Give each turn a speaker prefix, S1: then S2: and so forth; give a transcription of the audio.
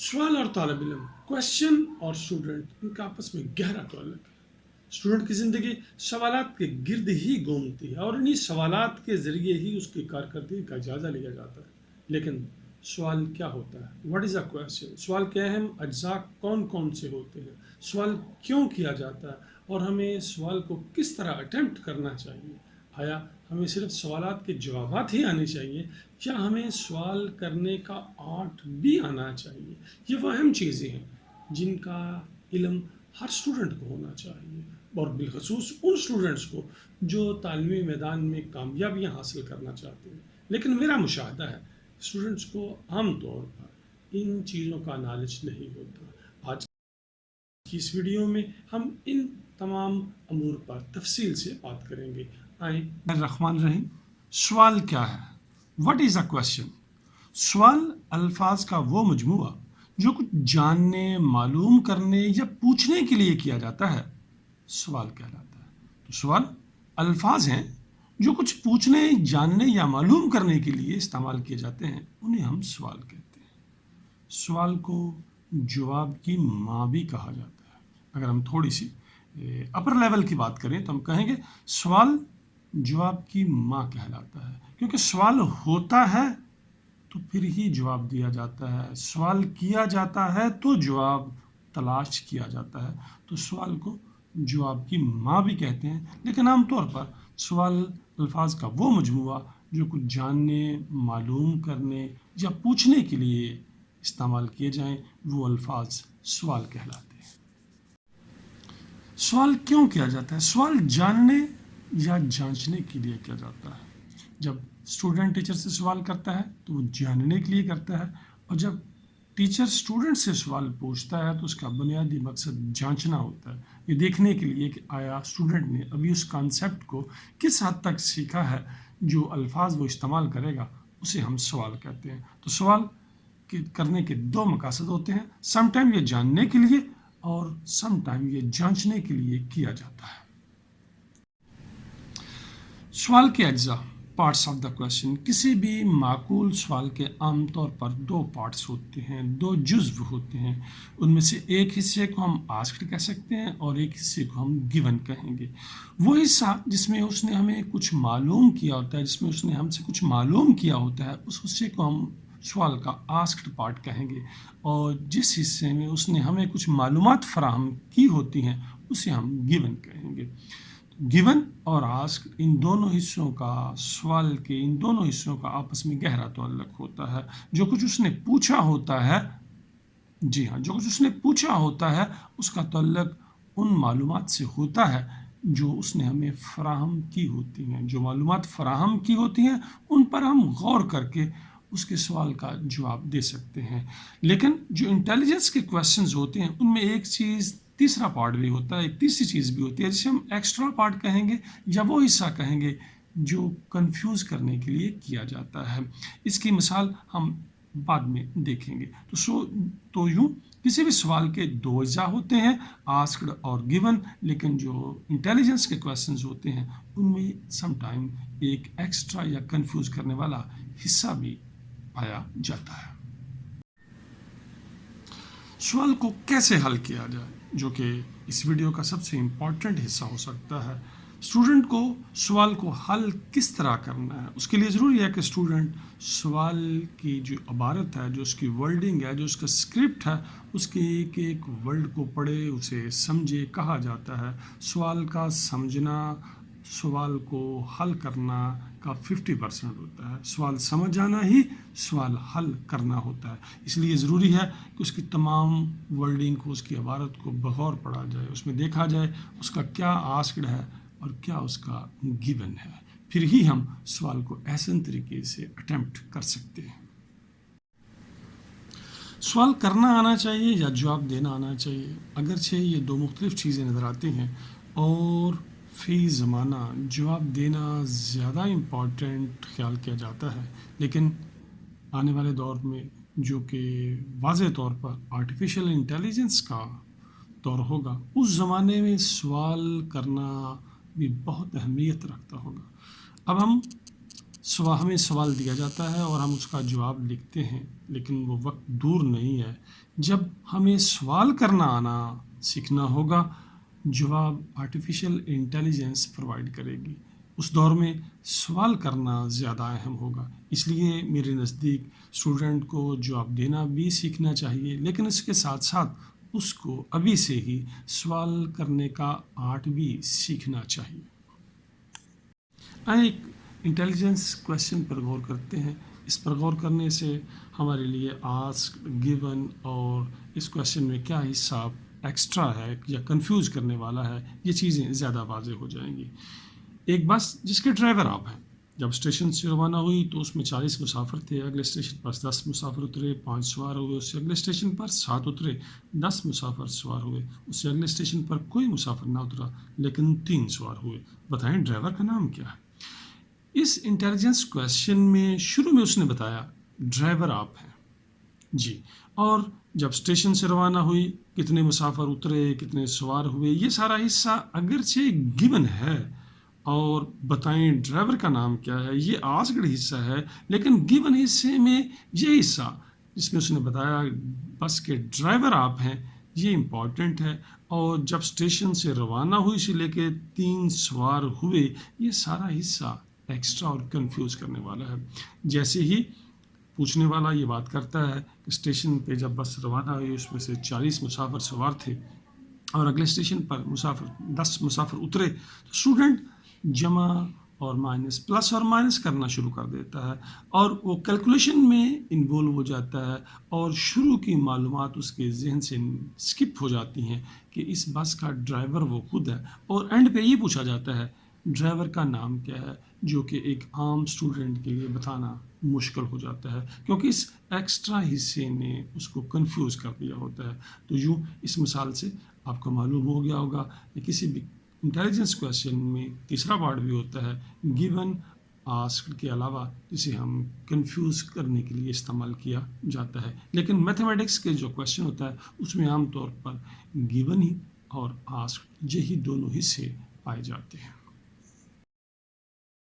S1: سوال اور طالب علم، کویشچن اور اسٹوڈنٹ، ان کا آپس میں گہرا تعلق ہے۔ اسٹوڈنٹ کی زندگی سوالات کے گرد ہی گھومتی ہے اور انہی سوالات کے ذریعے ہی اس کی کارکردگی کا جائزہ لیا جاتا ہے۔ لیکن سوال کیا ہوتا ہے؟ What is a question? سوال کے اہم اجزاء کون کون سے ہوتے ہیں؟ سوال کیوں کیا جاتا ہے اور ہمیں سوال کو کس طرح اٹیمپٹ کرنا چاہیے؟ آیا ہمیں صرف سوالات کے جوابات ہی آنے چاہیے یا ہمیں سوال کرنے کا آرٹ بھی آنا چاہیے؟ یہ وہ اہم چیزیں ہیں جن کا علم ہر اسٹوڈنٹ کو ہونا چاہیے، اور بالخصوص ان اسٹوڈنٹس کو جو تعلیمی میدان میں کامیابیاں حاصل کرنا چاہتے ہیں۔ لیکن میرا مشاہدہ ہے اسٹوڈنٹس کو عام طور پر ان چیزوں کا نالج نہیں ہوتا۔ آج کی اس ویڈیو میں ہم ان تمام امور پر تفصیل سے بات کریں گے۔ آئیں الرحمن الرحیم۔ سوال کیا ہے؟ What is a question? سوال الفاظ کا وہ مجموعہ جو کچھ جاننے، معلوم کرنے یا پوچھنے کے لیے کیا جاتا ہے سوال کہلاتا ہے۔ تو سوال الفاظ ہیں جو کچھ پوچھنے، جاننے یا معلوم کرنے کے لیے استعمال کیے جاتے ہیں، انہیں ہم سوال کہتے ہیں۔ سوال کو جواب کی ماں بھی کہا جاتا ہے۔ اگر ہم تھوڑی سی اپر لیول کی بات کریں تو ہم کہیں گے سوال جواب کی ماں کہلاتا ہے، کیونکہ سوال ہوتا ہے تو پھر ہی جواب دیا جاتا ہے، سوال کیا جاتا ہے تو جواب تلاش کیا جاتا ہے۔ تو سوال کو جواب کی ماں بھی کہتے ہیں، لیکن عام طور پر سوال الفاظ کا وہ مجموعہ جو کچھ جاننے، معلوم کرنے یا پوچھنے کے لیے استعمال کیے جائیں وہ الفاظ سوال کہلاتے ہیں۔ سوال کیوں کیا جاتا ہے؟ سوال جاننے یا جانچنے کے لیے کیا جاتا ہے۔ جب اسٹوڈنٹ ٹیچر سے سوال کرتا ہے تو وہ جاننے کے لیے کرتا ہے، اور جب ٹیچر اسٹوڈنٹ سے سوال پوچھتا ہے تو اس کا بنیادی مقصد جانچنا ہوتا ہے، یہ دیکھنے کے لیے کہ آیا اسٹوڈنٹ نے ابھی اس کانسیپٹ کو کس حد تک سیکھا ہے، جو الفاظ وہ استعمال کرے گا اسے ہم سوال کہتے ہیں۔ تو سوال کرنے کے دو مقاصد ہوتے ہیں، سم ٹائم یہ جاننے کے لیے اور سم ٹائم یہ جانچنے کے لیے کیا جاتا ہے۔ سوال کے اجزاء، پارٹس آف دا کویشچن۔ کسی بھی معقول سوال کے عام طور پر دو پارٹس ہوتے ہیں، دو جزو ہوتے ہیں۔ ان میں سے ایک حصے کو ہم آسکڈ کہہ سکتے ہیں اور ایک حصے کو ہم گیون کہیں گے۔ وہ حصہ جس میں اس نے ہمیں کچھ معلوم کیا ہوتا ہے، جس میں اس نے ہم سے کچھ معلوم کیا ہوتا ہے، اس حصے کو ہم سوال کا آسکڈ پارٹ کہیں گے، اور جس حصے میں اس نے ہمیں کچھ معلومات فراہم کی ہوتی ہیں اسے ہم گیون کہیں گے۔ گیون اور آسک، ان دونوں حصوں کا، سوال کے ان دونوں حصوں کا آپس میں گہرا تعلق ہوتا ہے۔ جو کچھ اس نے پوچھا ہوتا ہے، جی ہاں، جو کچھ اس نے پوچھا ہوتا ہے اس کا تعلق ان معلومات سے ہوتا ہے جو اس نے ہمیں فراہم کی ہوتی ہیں۔ جو معلومات فراہم کی ہوتی ہیں ان پر ہم غور کر کے اس کے سوال کا جواب دے سکتے ہیں۔ لیکن جو انٹیلیجنس کے کویشچنز ہوتے ہیں ان میں ایک چیز، تیسرا پارٹ بھی ہوتا ہے، ایک تیسری چیز بھی ہوتی ہے جسے ہم ایکسٹرا پارٹ کہیں گے یا وہ حصہ کہیں گے جو کنفیوز کرنے کے لیے کیا جاتا ہے۔ اس کی مثال ہم بعد میں دیکھیں گے۔ تو یوں کسی بھی سوال کے دو اجزاء ہوتے ہیں، آسکڈ اور گیون، لیکن جو انٹیلیجنس کے کویشچنز ہوتے ہیں ان میں سم ٹائم ایک ایکسٹرا یا کنفیوز کرنے والا حصہ بھی پایا جاتا ہے۔ سوال کو کیسے حل کیا جائے، جو کہ اس ویڈیو کا سب سے امپورٹنٹ حصہ ہو سکتا ہے۔ اسٹوڈنٹ کو سوال کو حل کس طرح کرنا ہے، اس کے لیے ضروری ہے کہ اسٹوڈنٹ سوال کی جو عبارت ہے، جو اس کی ورڈنگ ہے، جو اس کا اسکرپٹ ہے، اس کے ایک ایک ورڈ کو پڑھے، اسے سمجھے۔ کہا جاتا ہے سوال کا سمجھنا سوال کو حل کرنا کا 50% ہوتا ہے۔ سوال سمجھ آنا ہی سوال حل کرنا ہوتا ہے۔ اس لیے ضروری ہے کہ اس کی تمام ورڈنگ کو، اس کی عبارت کو بغور پڑھا جائے، اس میں دیکھا جائے اس کا کیا آسکڈ ہے اور کیا اس کا گیون ہے، پھر ہی ہم سوال کو احسن طریقے سے اٹیمپٹ کر سکتے ہیں۔ سوال کرنا آنا چاہیے یا جواب دینا آنا چاہیے، اگرچہ یہ دو مختلف چیزیں نظر آتی ہیں، اور فی زمانہ جواب دینا زیادہ امپورٹنٹ خیال کیا جاتا ہے، لیکن آنے والے دور میں جو کہ واضح طور پر آرٹیفیشل انٹیلیجنس کا دور ہوگا، اس زمانے میں سوال کرنا بھی بہت اہمیت رکھتا ہوگا۔ اب ہم ہمیں سوال دیا جاتا ہے اور ہم اس کا جواب لکھتے ہیں، لیکن وہ وقت دور نہیں ہے جب ہمیں سوال کرنا آنا سیکھنا ہوگا۔ جواب آرٹیفیشل انٹیلیجنس پرووائڈ کرے گی۔ اس دور میں سوال کرنا زیادہ اہم ہوگا، اس لیے میرے نزدیک اسٹوڈنٹ کو جواب دینا بھی سیکھنا چاہیے، لیکن اس کے ساتھ ساتھ اس کو ابھی سے ہی سوال کرنے کا آرٹ بھی سیکھنا چاہیے۔ ایک انٹیلیجنس کویشچن پر غور کرتے ہیں۔ اس پر غور کرنے سے ہمارے لیے آسک، گیون اور اس کویشچن میں کیا حصہ ایکسٹرا ہے یا کنفیوز کرنے والا ہے، یہ چیزیں زیادہ واضح ہو جائیں گی۔ ایک بس جس کے ڈرائیور آپ ہیں، جب اسٹیشن سے روانہ ہوئی تو اس میں 40 مسافر تھے۔ اگلے اسٹیشن پر 10 مسافر اترے، 5 سوار ہوئے۔ اس سے اگلے اسٹیشن پر 7 اترے، 10 مسافر سوار ہوئے۔ اس سے اگلے اسٹیشن پر کوئی مسافر نہ اترا، لیکن 3 سوار ہوئے۔ بتائیں ڈرائیور کا نام کیا ہے؟ اس انٹیلیجنس کویشچن میں شروع میں اس نے بتایا ڈرائیور آپ ہیں جی، اور جب اسٹیشن سے روانہ ہوئی کتنے مسافر اترے، کتنے سوار ہوئے، یہ سارا حصہ اگرچہ گیون ہے، اور بتائیں ڈرائیور کا نام کیا ہے، یہ آسکڈ حصہ ہے، لیکن گیون حصے میں یہ حصہ جس میں اس نے بتایا بس کے ڈرائیور آپ ہیں، یہ امپورٹنٹ ہے۔ اور جب اسٹیشن سے روانہ ہوئی سے لے کے 3 سوار ہوئے، یہ سارا حصہ ایکسٹرا اور کنفیوز کرنے والا ہے۔ جیسے ہی پوچھنے والا یہ بات کرتا ہے کہ اسٹیشن پہ جب بس روانہ ہوئی اس میں سے 40 مسافر سوار تھے اور اگلے اسٹیشن پر 10 مسافر اترے، تو اسٹوڈنٹ جمع اور مائنس، پلس اور مائنس کرنا شروع کر دیتا ہے، اور وہ کیلکولیشن میں انوالو ہو جاتا ہے، اور شروع کی معلومات اس کے ذہن سے اسکپ ہو جاتی ہیں کہ اس بس کا ڈرائیور وہ خود ہے، اور اینڈ پہ یہ پوچھا جاتا ہے ڈرائیور کا نام کیا ہے، جو کہ ایک عام اسٹوڈنٹ کے لیے بتانا مشکل ہو جاتا ہے، کیونکہ اس ایکسٹرا حصے نے اس کو کنفیوز کر دیا ہوتا ہے۔ تو یوں اس مثال سے آپ کو معلوم ہو گیا ہوگا کہ کسی بھی انٹیلیجنس کویشچن میں تیسرا پارٹ بھی ہوتا ہے گیون آسکڈ کے علاوہ، جسے ہم کنفیوز کرنے کے لیے استعمال کیا جاتا ہے۔ لیکن میتھمیٹکس کے جو کویشچن ہوتا ہے اس میں عام طور پر گیون ہی اور آسکڈ یہی دونوں حصے پائے جاتے ہیں۔